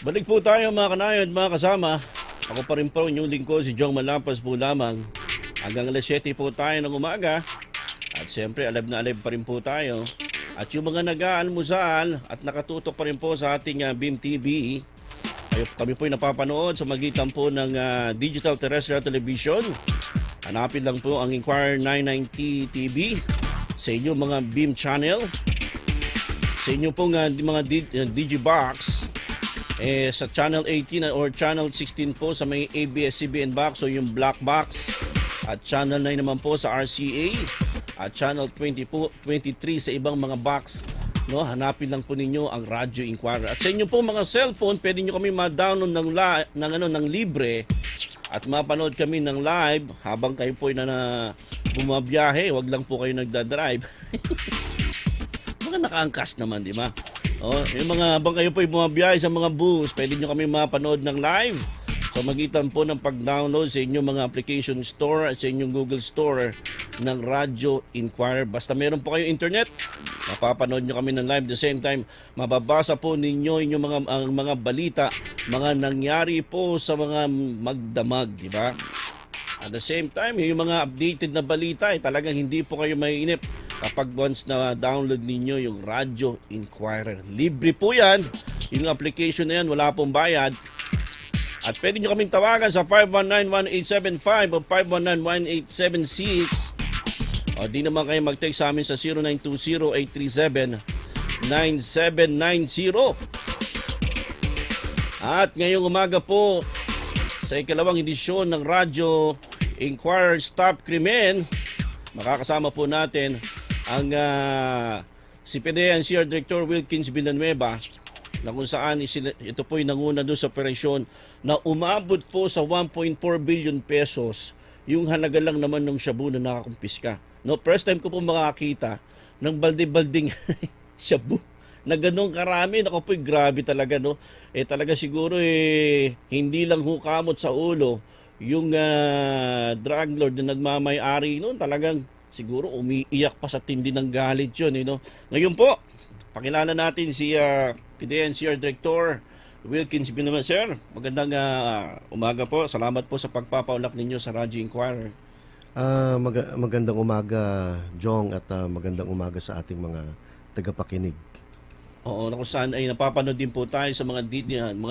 Balik po tayo mga kanayon at mga kasama. Ako pa rin po inyong lingkod si Jong Malampas po lamang. Hanggang alas 7 po tayo ng umaga. At siyempre alab na alab pa rin po tayo. At yung mga nag-aalmusal at nakatutok pa rin po sa ating BIM TV. Kami po ay napapanood sa magitan po ng Digital Terrestrial Television. Hanapin lang po ang Inquirer 990 TV sa inyong mga BIM channel. Sa inyong pong mga Digibox. Sa channel 18 or channel 16 po sa may ABS-CBN box o yung black box. At channel 9 naman po sa RCA. At channel 20 po, 23 sa ibang mga box. No, hanapin lang po ninyo ang Radio Inquirer. At sa inyo po mga cellphone, pwede nyo kami ma-download ng libre at mapanood kami ng live habang kayo po na bumabiyahe. Huwag lang po kayo nagdadrive. Mga nakaangkas naman, di ba? Oh, yung mga habang kayo po bumabiyahe sa mga bus, pwede nyo kami mapanood ng live. So magitan po ng pag-download sa inyong mga application store at sa inyong Google Store ng Radio Inquirer. Basta meron po kayo internet, mapapanood nyo kami ng live. The same time, mababasa po ninyo inyong mga balita, mga nangyari po sa mga magdamag, di ba? At the same time, yung mga updated na balita, talagang hindi po kayo maiinip kapag once na download ninyo yung Radio Inquirer. Libre po yan. Yung application na yan, wala pong bayad. At pwede nyo kaming tawagan sa 519-1875 o 519-1876. O di naman kayo mag-text sa amin sa 0920-837-9790. At ngayong umaga po, sa ikalawang edisyon ng Radio Inquirer Stop Krimen, makakasama po natin ang si PDEA-NCR Director Wilkins Villanueva, na kung saan ito po'y nanguna doon sa operasyon na umabot po sa 1.4 billion pesos yung halaga lang naman ng shabu na nakakumpiska. No, first time ko po makakita ng balde-balding shabu na ganun karami. Naku po'y grabe talaga, no? Talaga siguro hindi lang hukamot sa ulo yung drug lord na nagmamay-ari noon. Talagang siguro umiiyak pa sa tindi ng galit yun. No? Ngayon po, pakilala natin si PDEA-NCR Director Wilkins Villanueva. Sir, magandang umaga po. Salamat po sa pagpapaulak ninyo sa Radio Inquirer. Magandang umaga, Jong, at magandang umaga sa ating mga tagapakinig. Oo, na kung saan ay napapanood din po tayo sa mga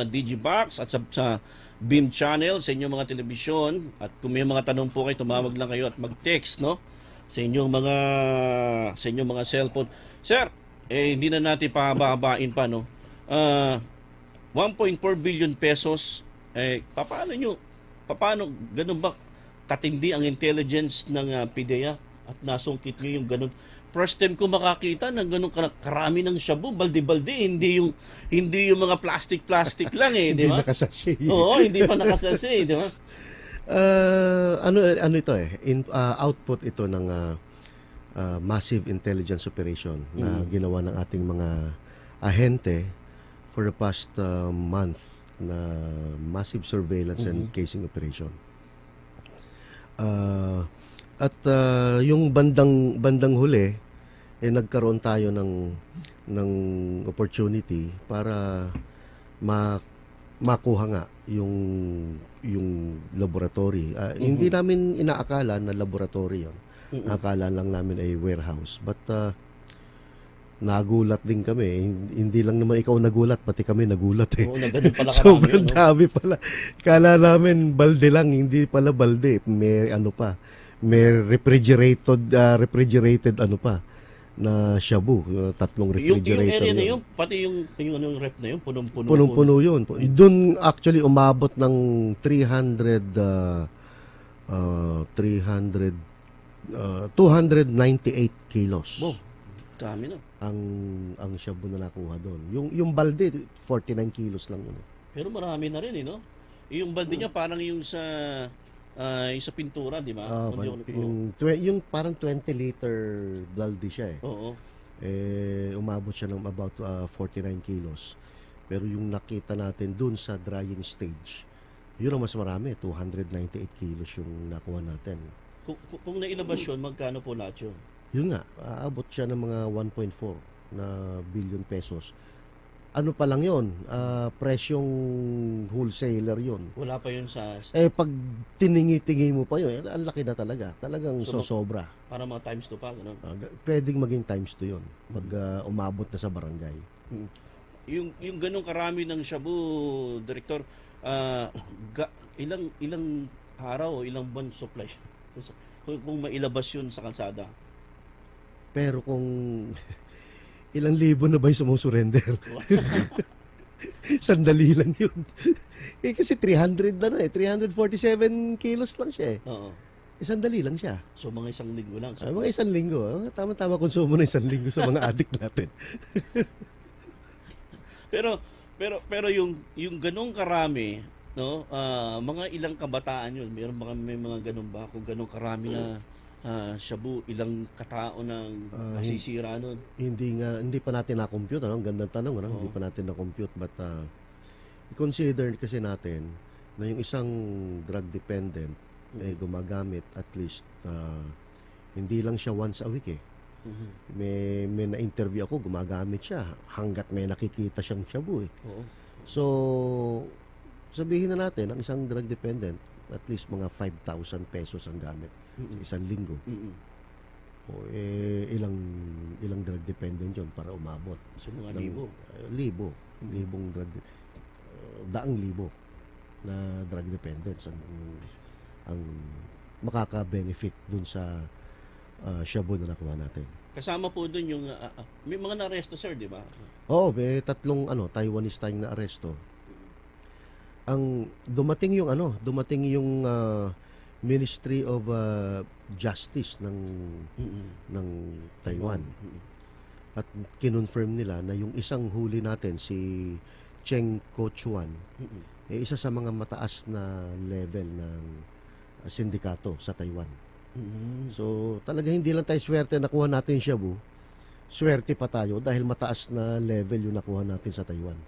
Digibox at sa BIM channel, sa inyong mga telebisyon. At kung may mga tanong po kayo, tumawag lang kayo at mag-text, no? Sa inyong mga cellphone. Sir, hindi na natin pahaba-habain pa, no? 1.4 billion pesos, paano ganun ba katindi ang intelligence ng PDEA at nasungkit nyo yung ganun? First time ko makakita ng ganun karami ng shabu, balde-balde, hindi yung mga plastic lang di ba? Hindi nakasashay. Oo, hindi pa nakasashay, di ba? Ano ito output ito ng massive intelligence operation na ginawa ng ating mga ahente for the past month na massive surveillance and casing operation. At yung bandang huli nagkaroon tayo ng opportunity para makuha nga yung laboratory. Hindi namin inaakala na laboratory 'yon. Akala lang namin ay warehouse. But nagulat din kami. Hindi lang naman ikaw nagulat, pati kami nagulat eh. Oo, ganun pala karami. Sobrang dami pala. Kala namin balde lang, hindi pala balde. May refrigerated na shabu, tatlong refrigerator. Yung area na yun, pati yung rep na yun, punong-puno. Punong-puno yun. Doon actually umabot ng 298 kilos. Wow, dami na. Ang shabu na nakuha doon. Yung balde 49 kilos lang yun. Pero marami na rin no. Yung balde niya parang yung sa pintura, di ba? Yung parang 20 liter balde siya eh. Oo. Umabot siya ng about 49 kilos. Pero yung nakita natin doon sa drying stage, yun ang mas marami, 298 kilos yung nakuha natin. Kung nailabas yun, magkano po lahat yun? Yun nga, aabot siya ng mga 1.4 na billion pesos. ano pa lang yon, presyong wholesaler yon. Wala pa yun sa Pag tiningi-tingi mo pa yun, ang laki na talaga. Talagang So, sosobra. para mga times 2 pa, gano'n. Pwedeng maging times 2 yun pag umabot na sa barangay. Yung ganong karami ng shabu, Director, ilang araw o ilang buwan supply? Kung mailabas yun sa kalsada. Pero kung ilang libo na ba yung sumusurrender? Sandali lang yun. Kasi 300 na 347 kilos lang siya Oo. Sandali lang siya. So mga isang linggo lang. So, Mga isang linggo. Tama-tama konsumo na isang linggo sa mga adik natin. pero yung ganong karami, no? Mga ilang kabataan yun. May mga ganon ba? Kung ganong karami na shabu, ilang katao ng masisira nun? Hindi pa natin na-compute. Ang gandang tanong. Oo. Hindi pa natin na-compute. But i-consider kasi natin na yung isang drug dependent gumagamit at least hindi lang siya once a week May na-interview ako, gumagamit siya hanggat may nakikita siyang shabu Oo. So, sabihin na natin, ang isang drug dependent, at least mga 5,000 pesos ang gamit isang linggo. Ilang drug dependent yun para umabot? So mga libo. Libong drug, daang libo na drug dependents ang makaka-benefit dun sa shabu na nakuha natin. Kasama po dun yung may mga na-arresto, sir, di ba? Oo, may tatlong Taiwanese tayong na aresto. Ang dumating yung Ministry of Justice ng Taiwan. At kinonfirm nila na yung isang huli natin si Cheng Ko-chuan isa sa mga mataas na level ng sindikato sa Taiwan. So, talaga hindi lang tayo swerte nakuha natin shabu. Swerte pa tayo dahil mataas na level yung nakuha natin sa Taiwan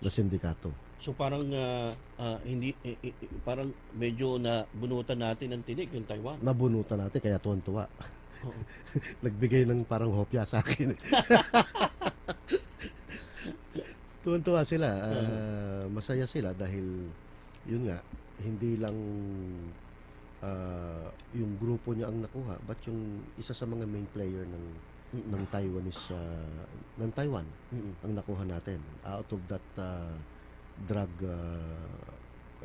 na sindikato. So parang hindi parang medyo na bunutan natin ng tinik yung Taiwan. Nabunutan natin kaya tuwan-tuwa. Nagbigay ng parang hopya sa akin. Tuwan-tuwa sila. Masaya sila dahil yun nga, hindi lang yung grupo niya ang nakuha but yung isa sa mga main player ng Taiwanese ng Taiwan ang nakuha natin out of that drug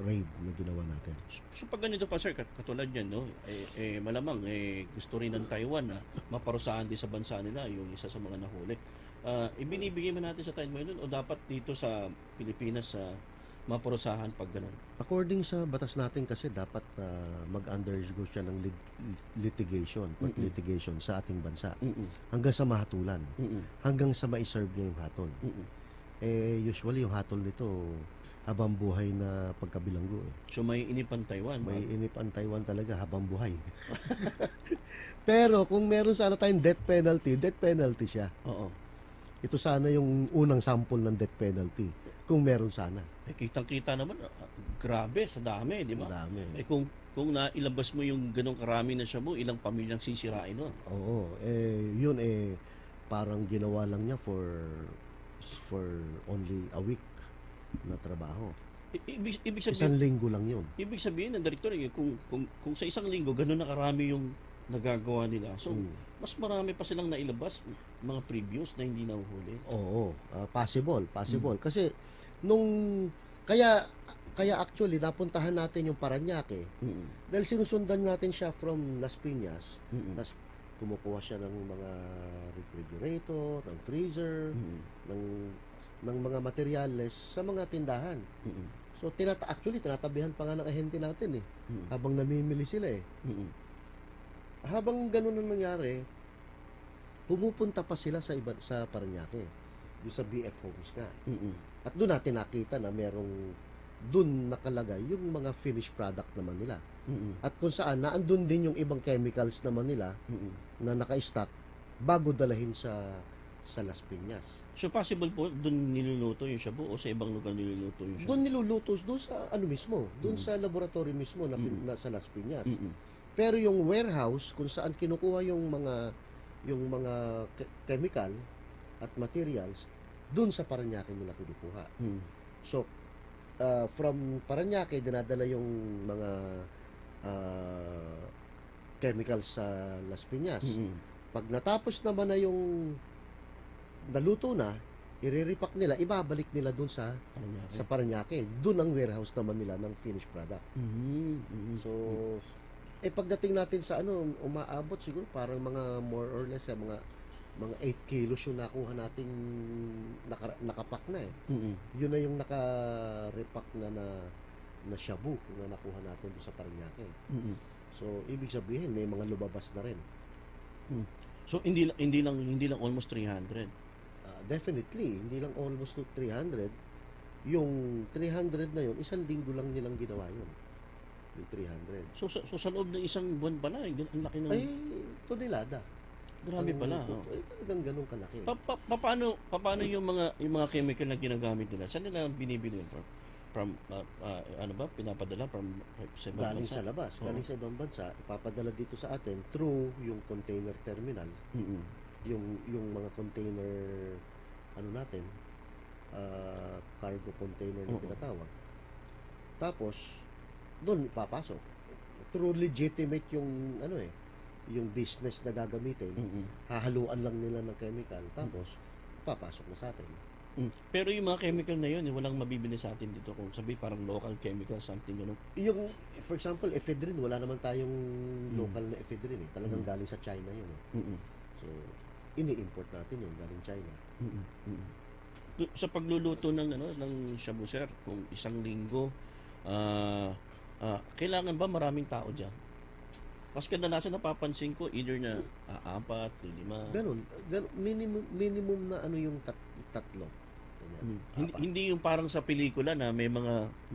raid na ginawa natin. So pag ganito pa, sir, katulad yan, no? Malamang gusto rin ng Taiwan na maparusahan din sa bansa nila yung isa sa mga nahuli. Ibinibigay man natin sa Taiwan yun o dapat dito sa Pilipinas maparusahan pag ganun? According sa batas natin kasi dapat mag-undergo siya ng litigation, court litigation sa ating bansa. Hanggang sa mahatulan. Hanggang sa ma-serve niya yung hatol. Usually yung hatol nito habang buhay na pagkabilanggo. So may inip ang Taiwan? May inip ang Taiwan talaga habang buhay. Pero kung meron sana tayong death penalty siya. Oo. Ito sana yung unang sample ng death penalty. Kung meron sana. Kitang-kita naman, grabe, sa dami, di ba? Dami. Kung nailabas mo yung ganong karami na shabu, ilang pamilyang sisirain nun? Oo. Yun parang ginawa lang niya for only a week na trabaho. Ibig sabihin, Isang linggo lang yun. Ibig sabihin ng direktor, kung sa isang linggo, gano'n na karami yung nagagawa nila. So, mas marami pa silang nailabas, mga previous na hindi nahuhuli. Oo. Possible. Kasi, kaya actually, napuntahan natin yung Parañaque. Dahil sinusundan natin siya from Las Piñas. Tapos, kumukuha siya ng mga refrigerator, ng freezer, ng mga materyales sa mga tindahan. So, actually, tinatabihan pa nga ng ahente natin habang namimili sila Habang ganun ang nangyari, pumupunta pa sila sa Parañaque, yung sa BF Homes nga. At doon natin nakita na doon nakalagay yung mga finished product naman nila. At kung saan, naandun din yung ibang chemicals naman nila na naka-stock bago dalahin sa Las Piñas. So possible po, doon niluluto yung shabu o sa ibang lugar niluluto yung shabu? Doon niluluto, doon sa mismo, doon sa laboratory mismo na sa Las Piñas. Pero yung warehouse kung saan kinukuha yung mga chemical at materials, dun sa Parañaque nila kinukuha. Mm. So, from Parañaque, dinadala yung mga chemicals sa Las Piñas. Mm. Pag natapos naman na yung naluto na, iriripak nila, ibabalik nila dun sa Parañaque. Dun ang warehouse naman nila ng finished product. Mm. Mm. So, pagdating natin sa umaabot siguro parang mga more or less mga 8 kilos yung nakuha nating nakapak na eh. Mm. Yun na yung naka-repack na shabu na nakuha natin doon sa Parañaque. Mm. So, ibig sabihin may mga lumabas na rin. So hindi lang almost 300. Definitely, hindi lang almost to 300. Yung 300 na yun, isang linggo lang nilang ginawa yun. Yung 300. So sa loob ng isang buwan pala, ang laki ng Ay, tonelada. grabe pala. Ay, talagang ganun kalaki. Paano yung mga chemical na ginagamit nila? Saan nila binibili yun? From ano ba pinapadala from sa ibang Galing bansa? sa labas, Oo. galing sa ibang bansa, ipapadala dito sa atin through yung container terminal, Mm. yung mga container natin, cargo container na Oo. tinatawag. Tapos doon ipapasok. Through legitimate yung yung business na gagamitin, Mm. hahaluan lang nila ng chemical, tapos papasok na sa atin. Pero yung mga chemical na yun, walang mabibili sa atin dito kung sabi parang local chemical something gano'n. Yung, for example, ephedrine, wala naman tayong local na ephedrine eh. Talagang galing sa China yun eh. Mm. So, ini-import natin yun galing China. Mm. Mm. Sa pagluluto ng shabu sir, kung isang linggo, kailangan ba maraming tao diyan? Kasi kadalasan napapansin ko either na 4, 5. Ganun, minimum na yung tatlo. Ganyan, Hindi yung parang sa pelikula na may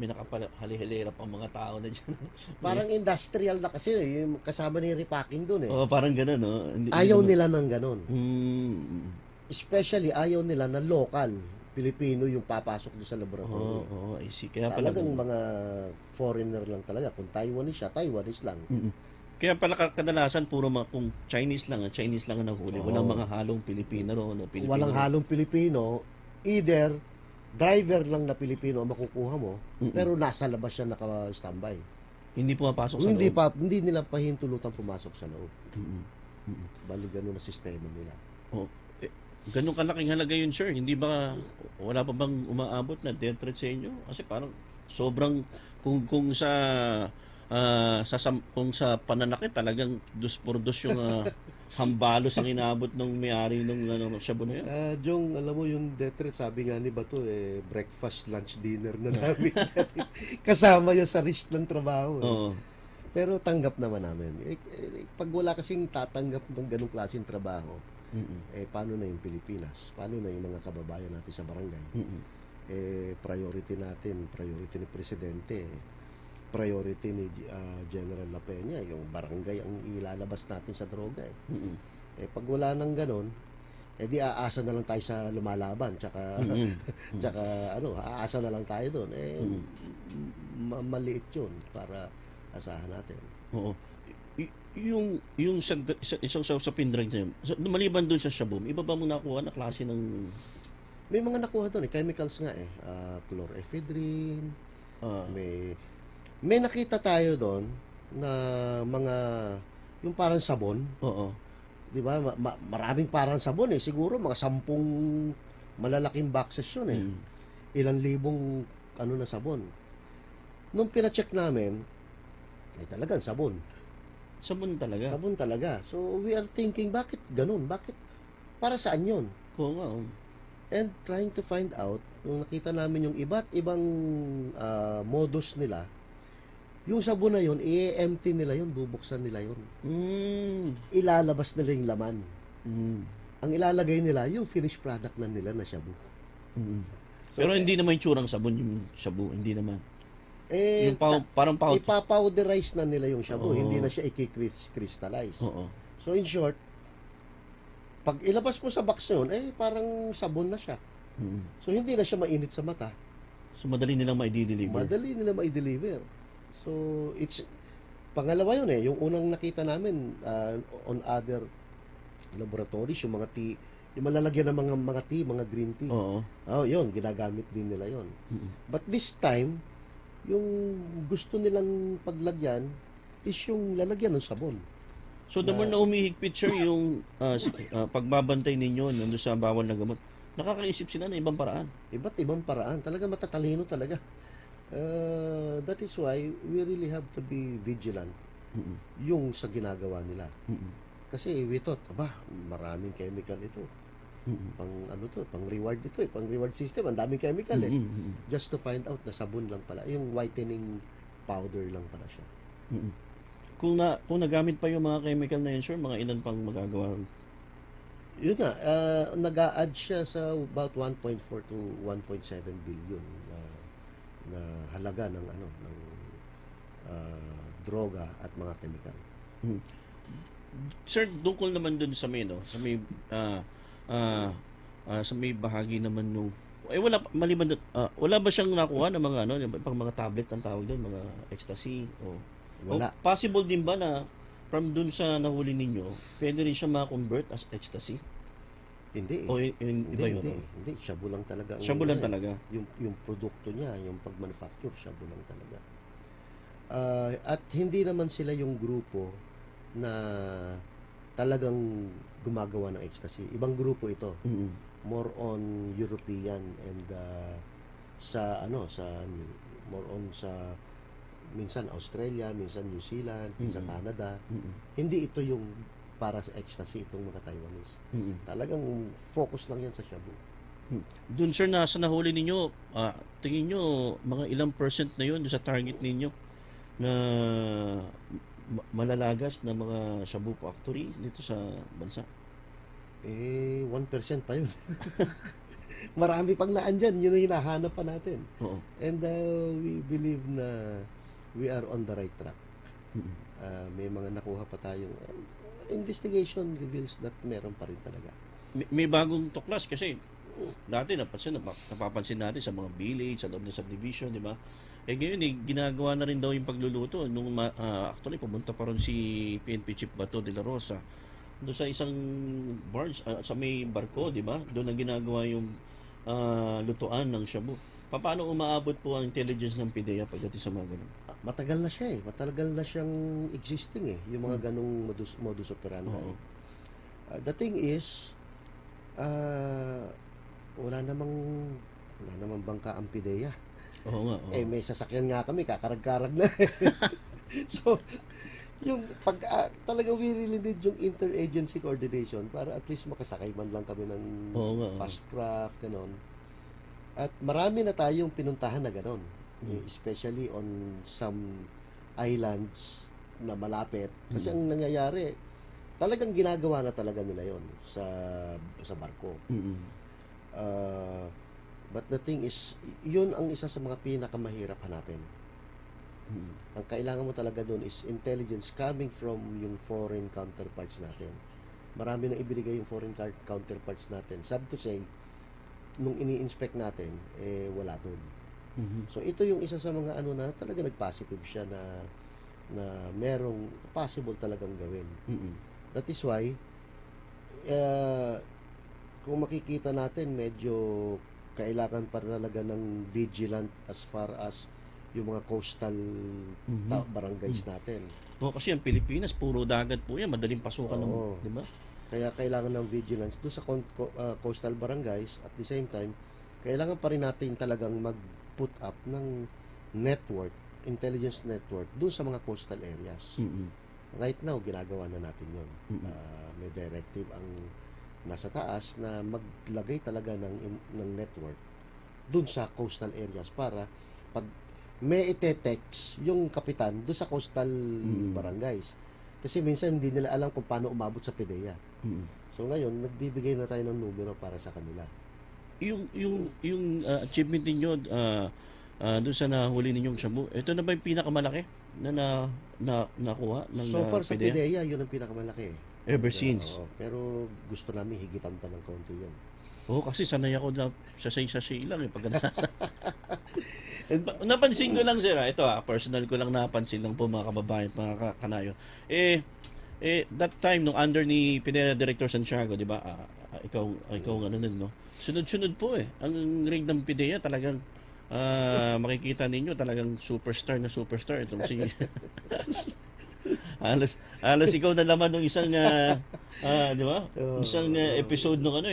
nakapalihilera pang mga tao na diyan. Parang industrial na kasi yung kasama ni repacking doon eh. Oo, parang gano'n, no? Ayaw nila ng ganun. Mm. Especially ayaw nila na local Pilipino yung papasok doon sa laboratory. Oo, I see. Kaya pala Talagang mga foreigner lang talaga. Kung Taiwanese siya, Taiwanese lang. Kaya pala kadalasan puro kung Chinese lang ang nahuli. Oo. Walang mga halong Pilipino ro, na Pilipino. Walang halong Pilipino, either driver lang na Pilipino ang makukuha mo, pero nasa labas siya naka-standby. Hindi pumapasok sa Hindi loob. hindi nila pahintulutan pumasok sa loob. Mm. Bali ganun na sistema nila. Oh, ganun kalaking halaga yun, sir. Hindi ba wala pa bang umaabot na death threat sa inyo? Kasi parang sobrang kung sa pananakit talagang dos por dos yung hambalos ang inaabot ng may-ari ng shabu na yun. Jong, alam mo yung death threat, sabi nga ni Bato, breakfast, lunch, dinner na namin. Kasama yun sa risk ng trabaho. Oo. Pero tanggap naman namin. Pag wala kasing tatanggap ng ganung klaseng trabaho, paano na yung Pilipinas? Paano na yung mga kababayan natin sa barangay? Priority ni Presidente, priority ni General La Peña, yung barangay ang ilalabas natin sa droga. Pag wala nang ganun, di aasa na lang tayo sa lumalaban, tsaka aasa na lang tayo doon. Maliit yun para asahan natin. Oo. Yung isang sa pindrang niya, maliban doon sa shabu, iba ba mong nakuha na klase ng May mga nakuha doon chemicals nga chlorephrine, may nakita tayo doon na mga yung parang sabon, Oo. 'di ba? Maraming parang sabon siguro mga 10 malalaking boxes 'yun Ilang libong na sabon. Nung pina-check namin, talagang sabon. Sabon talaga. Sabon talaga. So we are thinking, bakit ganun? Bakit? Para saan 'yun? Oo nga. And trying to find out, nung nakita namin yung iba't ibang modus nila, yung sabon na yun, i-empty nila yun, bubuksan nila yun. Ilalabas nila yung laman. Ang ilalagay nila, yung finished product na nila na shabu. So, pero hindi naman yung tsurang sabon yung shabu, hindi naman. Yung parang powder. Ipapowderize na nila yung shabu, Oo. hindi na siya i-crystallize. Oo. So in short, pag ilabas mo sa box yun, parang sabon na siya. So hindi na siya mainit sa mata. So madali nilang ma-deliver. Madali nila ma-deliver. So it's pangalawa yun yung unang nakita namin on other laboratories, yung mga Yung malalagyan ng mga tea, mga green tea. Oo. Oh, yun, ginagamit din nila yun. Mm-mm. But this time, yung gusto nilang paglagyan is yung lalagyan ng sabon. So, the more na umihigpit, sir, yung pagbabantay ninyo nandun sa bawal na gamot, nakakaisip sila ng ibang paraan. Iba't ibang paraan. Talaga matatalino talaga. That is why we really have to be vigilant Mm-mm. yung sa ginagawa nila. Mm-mm. Kasi we thought, maraming chemical ito. Mm-mm. Pang reward ito pang reward system, ang daming chemical Mm-mm. Just to find out na sabon lang pala, yung whitening powder lang pala siya. Mm-mm. Kung nagamit pa yung mga chemical na yun, sir, mga ilan pang magagawa? Yun nga, nag-a-add siya sa about 1.4 to 1.7 billion na halaga ng droga at mga chemical. Mm. Sir, tungkol naman dun sa may, no, sa may bahagi naman nung wala maliban dun, wala ba siyang nakuha ng mga pang mga tablet ang tawag doon, mga ecstasy Wala. possible din ba na from dun sa nahuli ninyo, pwede rin siya ma-convert as ecstasy? Hindi. O iba yun? Hindi, shabu lang talaga. Shabu lang talaga. Yung produkto niya, yung pag-manufacture, shabu lang talaga. At hindi naman sila yung grupo na talagang gumagawa ng ecstasy. Ibang grupo ito. Mm-mm. More on European and more on sa minsan Australia, minsan New Zealand, minsan Mm-mm. Canada. Mm-mm. Hindi ito yung para sa ecstasy itong mga Taiwanese. Mm-mm. Talagang focus lang yan sa shabu. Dun, sir, sa nahuli ninyo, tingin nyo mga ilang percent na yun sa target ninyo na malalagas na mga shabu factory dito sa bansa? 1% pa yun. Marami pang naandyan, yun ang hinahanap pa natin. Oo. And we believe na we are on the right track. Mm-mm. May mga nakuha pa tayong investigation reveals that meron pa rin talaga. May bagong tuklas kasi dati napapansin natin sa mga village, sa loob ng subdivision, di ba? Ngayon ginagawa na rin daw yung pagluluto. Actually, pumunta pa rin si PNP Chief Bato de la Rosa doon sa isang barge, sa may barko, di ba? Doon na ginagawa yung lutuan ng shabu. Paano umaabot po ang intelligence ng PIDEA pagdating sa mga ganun? Matagal na siya Matagal na siyang existing yung mga ganung modus operandi. Oo. The thing is, wala namang bangka ang PIDEA. Oo nga. Oo. May sasakyan nga kami, kakarag-karag na. So, yung talagang we really need yung interagency coordination para at least makasakay man lang kami ng Oo nga, oo. fast craft, ganon. At marami na tayong pinuntahan na ganon. Especially on some islands na malapit. Kasi ang nangyayari, talagang ginagawa na talaga nila yon sa barko. Mm-mm. But the thing is, yun ang isa sa mga pinakamahirap hanapin. Mm-mm. Ang kailangan mo talaga doon is intelligence coming from yung foreign counterparts natin. Marami nang ibinigay yung foreign counterparts natin. Sad to say, nung ini-inspect natin, wala doon. Mhm. So ito yung isa sa mga na talaga nag-positive siya na merong possible talagang gawin. Mm-mm. That is why, kung makikita natin, medyo kailangan pa talaga ng vigilant as far as yung mga coastal barangays natin. Kasi ang Pilipinas, puro dagat po yan. Madaling pasukan Oo. di ba? Kaya kailangan ng vigilance doon sa coastal barangays. At the same time, kailangan pa rin natin talagang mag-put up ng network, intelligence network doon sa mga coastal areas. Mm-mm. Right now, ginagawa na natin yun. Mm-mm. May directive ang nasa taas na maglagay talaga ng network doon sa coastal areas para pag may ite-text yung kapitan doon sa coastal barangays. Kasi minsan hindi nila alam kung paano umabot sa PIDEA. Mm-mm. So ngayon, nagbibigay na tayo ng numero para sa kanila. Yung achievement ninyo doon sa nahuli ninyong shabu, ito na ba yung pinakamalaki na nakuha ng So far sa PIDEA? PIDEA, yun ang pinakamalaki. Ever since. Oo, pero gusto namin higitan pa ng konti yan. Kasi sanay ako na sasay lang pag nasa. Napansin ko lang, sir, ito personal ko lang napansin lang po mga kababayan, mga kanayo. That time nung under ni PIDEA Director Santiago, di ba? ikaw ang ano nun, no? Sunod-sunod po eh. Ang rig ng PIDEA talagang makikita ninyo talagang superstar na superstar itong si alas ikaw na naman nung isang di ba? Isang episode nung ano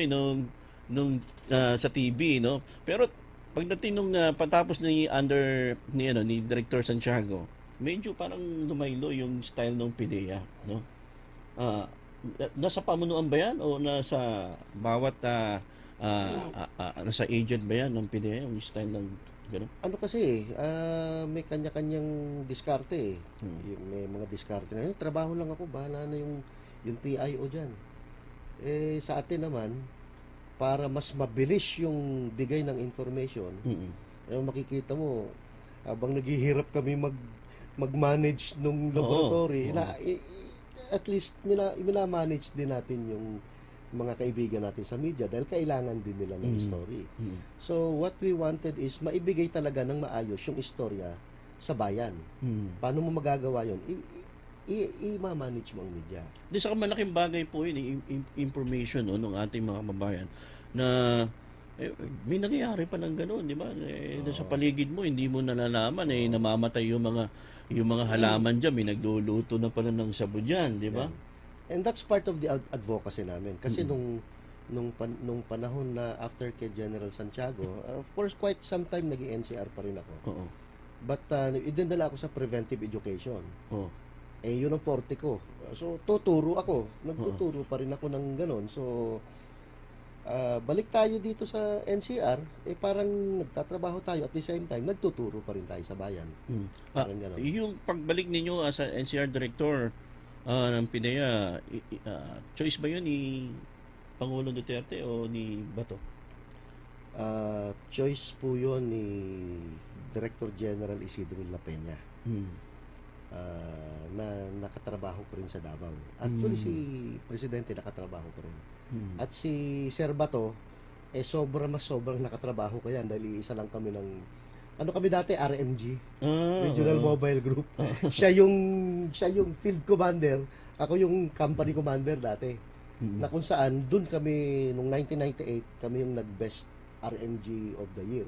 nung sa TV, no? Pero pagdating nung patapos ni ni Director Santiago, medyo parang lumaylo yung style ng PIDEA, no? Ah, nasa pamunuan ba yan o nasa bawat nasa agent ba yan ng PIDEA yung style ng gano'n? Ano kasi may kanya-kanyang diskarte eh. May mga diskarte na, trabaho lang ako, bahala na yung PIO diyan. Sa atin naman, para mas mabilis yung bigay ng information, makikita mo, habang naghihirap kami mag-manage nung laboratory, at least mina-manage din natin yung mga kaibigan natin sa media dahil kailangan din nila ng story. So, what we wanted is maibigay talaga ng maayos yung istorya sa bayan. Paano mo magagawa yun? I-manage mo ang media. Di sa malaking bagay po yun, information ng ating mga kababayan na may nangyayari pa ng gano'n, di ba? Sa paligid mo, hindi mo nalalaman, namamatay yung mga halaman dyan, may nagluluto na pala ng sabu dyan, di ba? And that's part of the advocacy namin. Kasi nung panahon na after kay General Santiago, of course, quite some time naging NCR pa rin ako. Oo. But idindala ako sa preventive education. Oo. Yun ang forte ko. So, tuturo ako. Nagtuturo pa rin ako ng ganon. So, balik tayo dito sa NCR, parang nagtatrabaho tayo at the same time, nagtuturo pa rin tayo sa bayan. Parang ganon. Yung pagbalik ninyo as a NCR director ng PIDEA, choice ba yun ni Pangulong Duterte o ni Bato? Choice po yun ni Director General Isidro La Peña. Na nakatrabaho ko rin sa Davao. Actually, si Presidente nakatrabaho ko rin. At si Sir Bato, sobrang nakatrabaho ko yan dahil isa lang kami ng kami dati, RMG, Regional Mobile Group. Siya yung field commander, ako yung company commander dati. Na kung saan, dun kami, nung 1998, kami yung nag-best RMG of the year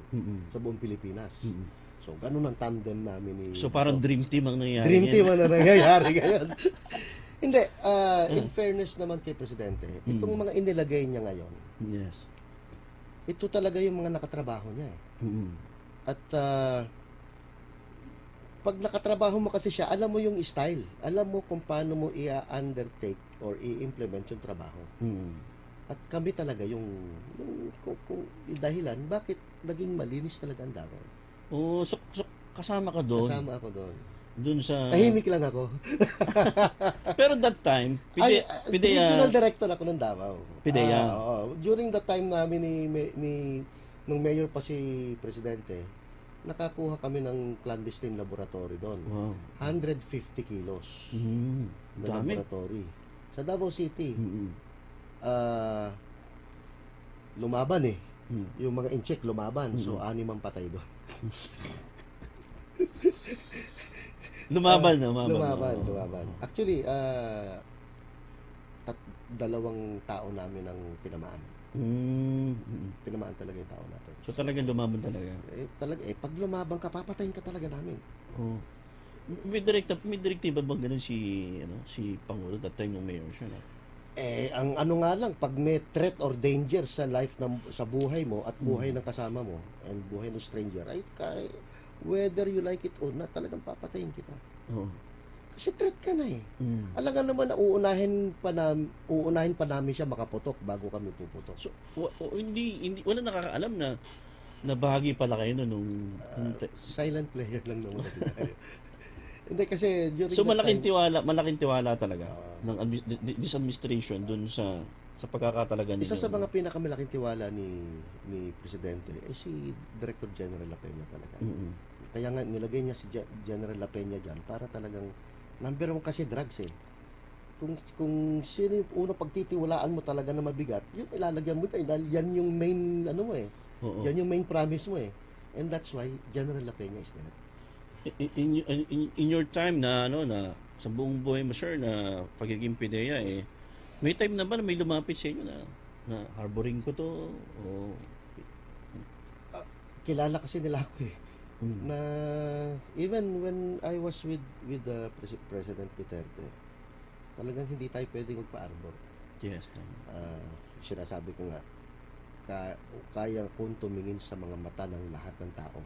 sa buong Pilipinas. So, ganun ang tandem namin ni... So, parang dream team ang nangyayari. Dream team ang nangyayari ngayon. Hindi, in fairness naman kay Presidente, itong mga inilagay niya ngayon, yes, ito talaga yung mga nakatrabaho niya eh. At pag nakatrabaho mo kasi siya, alam mo yung style. Alam mo kung paano mo i-undertake or i-implement yung trabaho. At kami talaga yung dahilan bakit naging malinis talaga ang Davao. So kasama ka doon? Kasama ako doon. Doon sa... Tahimik lang ako. Pero that time, PIDEA... Regional director ako ng Davao. PIDEA. During the time namin nung mayor pa si Presidente, nakakuha kami ng clandestine laboratory doon. Wow. 150 kilos na Dami. laboratory. Sa Davao City. Lumaban eh. Yung mga incheck lumaban. So, 6 ang patay doon. Lumaban. Actually, 2 tao namin ang tinamaan. Tinamaan talaga yung tao natin. So talagang lumaban talaga. Pag lumabang ka, papatayin ka talaga namin. Oh. May direktiba bang ganun si Pangulo that time ng mayor siya? No? Ang ano nga lang, pag may threat or danger sa life sa buhay mo at buhay ng kasama mo and buhay ng stranger, whether you like it or not, talagang papatayin kita. Oo. Kasi threat ka na eh. Alam nga naman na uunahin pa namin siya makaputok bago kami puputok. So hindi wala nakakaalam na bahagi pala kayo nung silent player lang naman kasi tayo. Hindi kasi during so that malaking tiwala talaga ng this administration dun sa pagkakatalaga ninyo. Isa sa mga pinakamalaking tiwala ni Presidente si Director General La Peña talaga. Kaya nga nilagay niya si General La Peña diyan para talagang number 1 kasi drugs eh. Kung sino yung unang pagtitiwalaan mo talaga na mabigat, yung ilalagyan mo dahil yan yung main yan yung main promise mo eh. And that's why General La Peña is there. In your time na sa buong buhay mo sir na pagiging PIDEA may time na ba na may lumapit sa inyo na na harboring ko to o Kilala kasi nila ako eh. Na even when I was with President Duterte, talagang hindi tayo pwedeng magpa-arbor. yes, tama. Sinasabi ko nga, kaya kong tumingin sa mga mata ng lahat ng tao.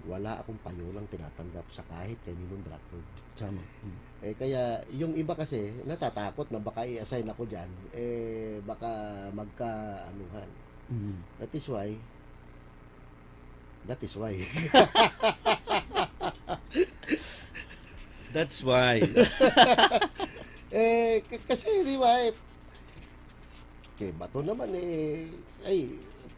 Wala akong payolang tinatanggap sa kahit kaninong drug lord. Tama. Kaya yung iba kasi natatakot na baka i-assign ako dyan, baka magka-anuhan. That is why. That's why. Kasi di ba kay Bato naman ay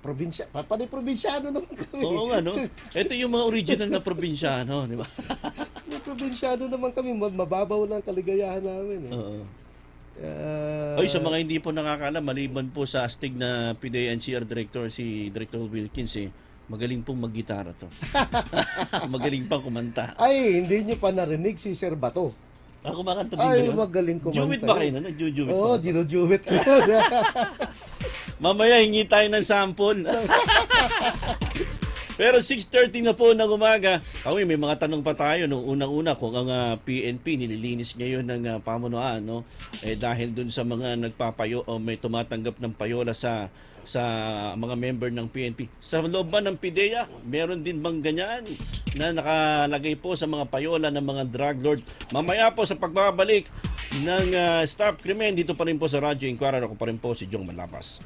probinsya, probinsyano naman kami. Oo nga, no? Ito yung mga original na probinsyano, di ba? May probinsyano naman kami, mababaw lang kaligayahan namin. Oo. Oy, sa mga hindi po nakakaalam, maliban po sa astig na PDEA NCR Director, si Director Wilkins, magaling pong maggitara to. Magaling pang kumanta. Ay, hindi nyo pa narinig si Sir Bato. Kumakanta din Ay, ba? magaling kumanta. Juwit ba kayo na? Nagjujuwit Oo, ba? dinujuwit ka. Mamaya hingi tayo ng sample. Pero 6:30 na po ng umaga. May mga tanong pa tayo nung unang-una kung ang PNP nililinis ngayon ng pamunuan, no? Dahil dun sa mga nagpapayo o may tumatanggap ng payola sa mga member ng PNP. Sa loob ba ng PIDEA, meron din bang ganyan na nakalagay po sa mga payola ng mga drug lord? Mamaya po sa pagbabalik ng Stop Krimen, dito pa rin po sa Radyo Inquirer, ako pa rin po si Jong Malapas.